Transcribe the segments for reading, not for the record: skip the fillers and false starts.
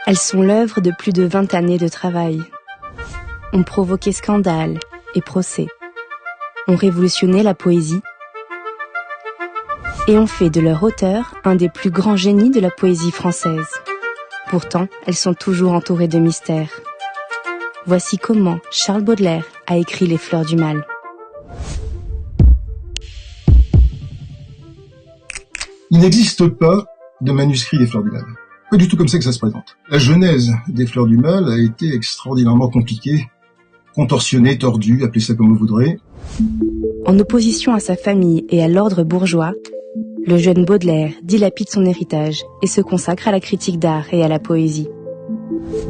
Elles sont l'œuvre de plus de 20 années de travail. Ont provoqué scandales et procès. Ont révolutionné la poésie et ont fait de leur auteur un des plus grands génies de la poésie française. Pourtant, elles sont toujours entourées de mystères. Voici comment Charles Baudelaire a écrit Les Fleurs du Mal. Il n'existe pas de manuscrit des Fleurs du Mal. Pas du tout comme ça que ça se présente. La genèse des Fleurs du Mal a été extraordinairement compliquée, contorsionnée, tordue, appelez ça comme vous voudrez. En opposition à sa famille et à l'ordre bourgeois, le jeune Baudelaire dilapide son héritage et se consacre à la critique d'art et à la poésie.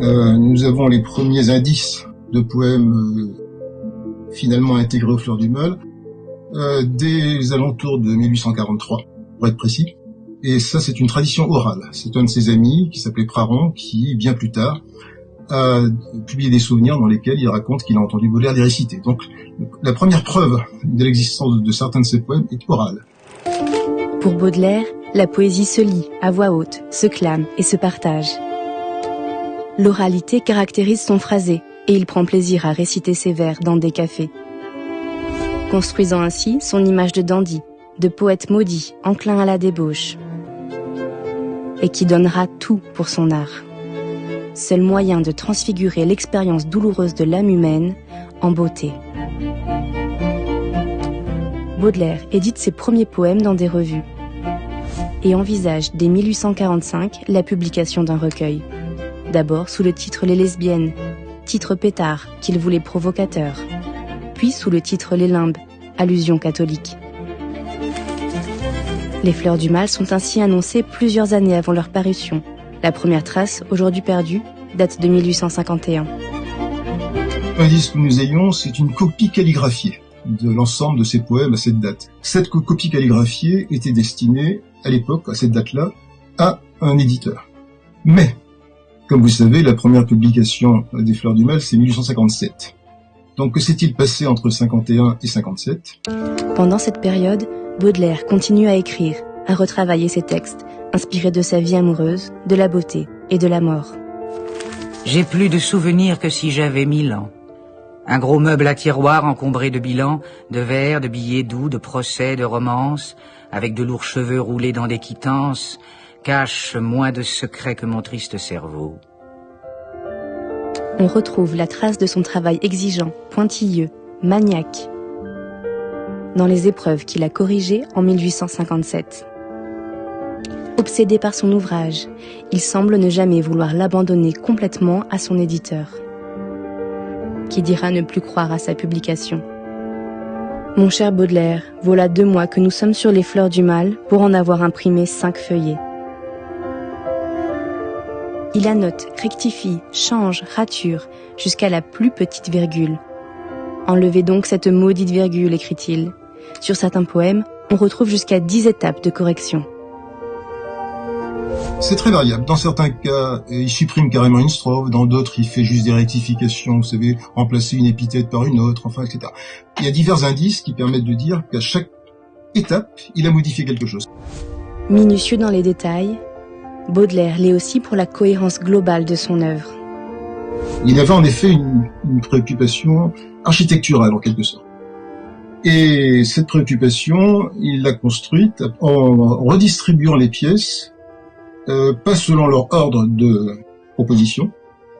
Nous avons les premiers indices de poèmes finalement intégrés aux Fleurs du Mal dès les alentours de 1843, pour être précis. Et ça, c'est une tradition orale. C'est un de ses amis, qui s'appelait Praron, qui, bien plus tard, a publié des souvenirs dans lesquels il raconte qu'il a entendu Baudelaire les réciter. Donc, la première preuve de l'existence de certains de ses poèmes est orale. Pour Baudelaire, la poésie se lit à voix haute, se clame et se partage. L'oralité caractérise son phrasé et il prend plaisir à réciter ses vers dans des cafés. Construisant ainsi son image de dandy, de poète maudit, enclin à la débauche. Et qui donnera tout pour son art. Seul moyen de transfigurer l'expérience douloureuse de l'âme humaine en beauté. Baudelaire édite ses premiers poèmes dans des revues et envisage dès 1845 la publication d'un recueil. D'abord sous le titre Les Lesbiennes, titre pétard qu'il voulait provocateur, puis sous le titre Les Limbes, allusion catholique. Les Fleurs du Mal sont ainsi annoncées plusieurs années avant leur parution. La première trace, aujourd'hui perdue, date de 1851. L'indice que nous ayons, c'est une copie calligraphiée de l'ensemble de ces poèmes à cette date. Cette copie calligraphiée était destinée, à l'époque, à cette date-là, à un éditeur. Mais, comme vous savez, la première publication des Fleurs du Mal, c'est 1857. Donc que s'est-il passé entre 51 et 57 ? Pendant cette période, Baudelaire continue à écrire, à retravailler ses textes, inspirés de sa vie amoureuse, de la beauté et de la mort. J'ai plus de souvenirs que si j'avais 1000 ans. Un gros meuble à tiroirs encombré de bilans, de vers, de billets doux, de procès, de romances, avec de lourds cheveux roulés dans des quittances, cache moins de secrets que mon triste cerveau. On retrouve la trace de son travail exigeant, pointilleux, maniaque, dans les épreuves qu'il a corrigées en 1857. Obsédé par son ouvrage, il semble ne jamais vouloir l'abandonner complètement à son éditeur, qui dira ne plus croire à sa publication. Mon cher Baudelaire, voilà 2 mois que nous sommes sur les Fleurs du Mal pour en avoir imprimé 5 feuillets. Il annote, rectifie, change, rature, jusqu'à la plus petite virgule. Enlevez donc cette maudite virgule, écrit-il. Sur certains poèmes, on retrouve jusqu'à 10 étapes de correction. C'est très variable. Dans certains cas, il supprime carrément une strophe, dans d'autres, il fait juste des rectifications, vous savez, remplacer une épithète par une autre, enfin, etc. Il y a divers indices qui permettent de dire qu'à chaque étape, il a modifié quelque chose. Minutieux dans les détails, Baudelaire l'est aussi pour la cohérence globale de son œuvre. Il avait en effet une préoccupation architecturale, en quelque sorte. Et cette préoccupation, il l'a construite en redistribuant les pièces, pas selon leur ordre de proposition,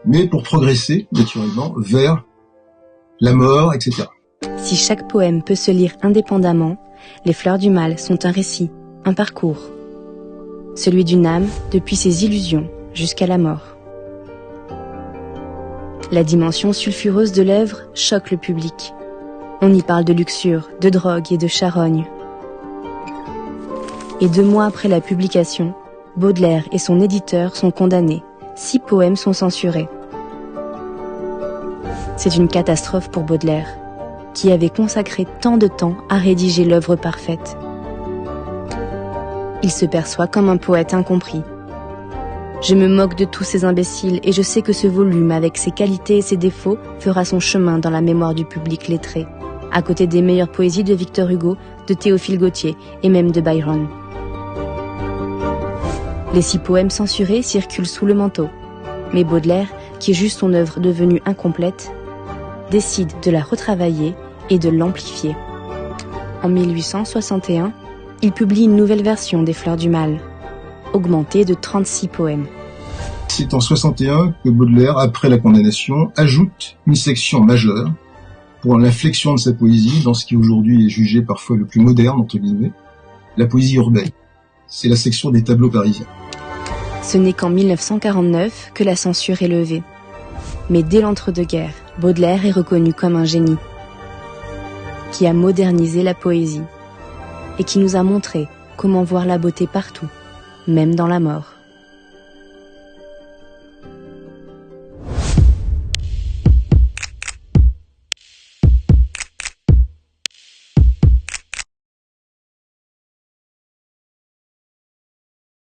mais pour progresser, naturellement, vers la mort, etc. Si chaque poème peut se lire indépendamment, Les Fleurs du Mal sont un récit, un parcours. Celui d'une âme depuis ses illusions jusqu'à la mort. La dimension sulfureuse de l'œuvre choque le public. On y parle de luxure, de drogue et de charogne. Et 2 mois après la publication, Baudelaire et son éditeur sont condamnés. 6 poèmes sont censurés. C'est une catastrophe pour Baudelaire, qui avait consacré tant de temps à rédiger l'œuvre parfaite. Il se perçoit comme un poète incompris. Je me moque de tous ces imbéciles et je sais que ce volume, avec ses qualités et ses défauts, fera son chemin dans la mémoire du public lettré, à côté des meilleures poésies de Victor Hugo, de Théophile Gautier et même de Byron. Les 6 poèmes censurés circulent sous le manteau. Mais Baudelaire, qui juge son œuvre devenue incomplète, décide de la retravailler et de l'amplifier. En 1861, il publie une nouvelle version des Fleurs du Mal, augmentée de 36 poèmes. C'est en 61 que Baudelaire, après la condamnation, ajoute une section majeure pour l'inflexion de sa poésie dans ce qui aujourd'hui est jugé parfois le plus moderne, entre guillemets, la poésie urbaine. C'est la section des tableaux parisiens. Ce n'est qu'en 1949 que la censure est levée. Mais dès l'entre-deux-guerres, Baudelaire est reconnu comme un génie qui a modernisé la poésie et qui nous a montré comment voir la beauté partout, même dans la mort.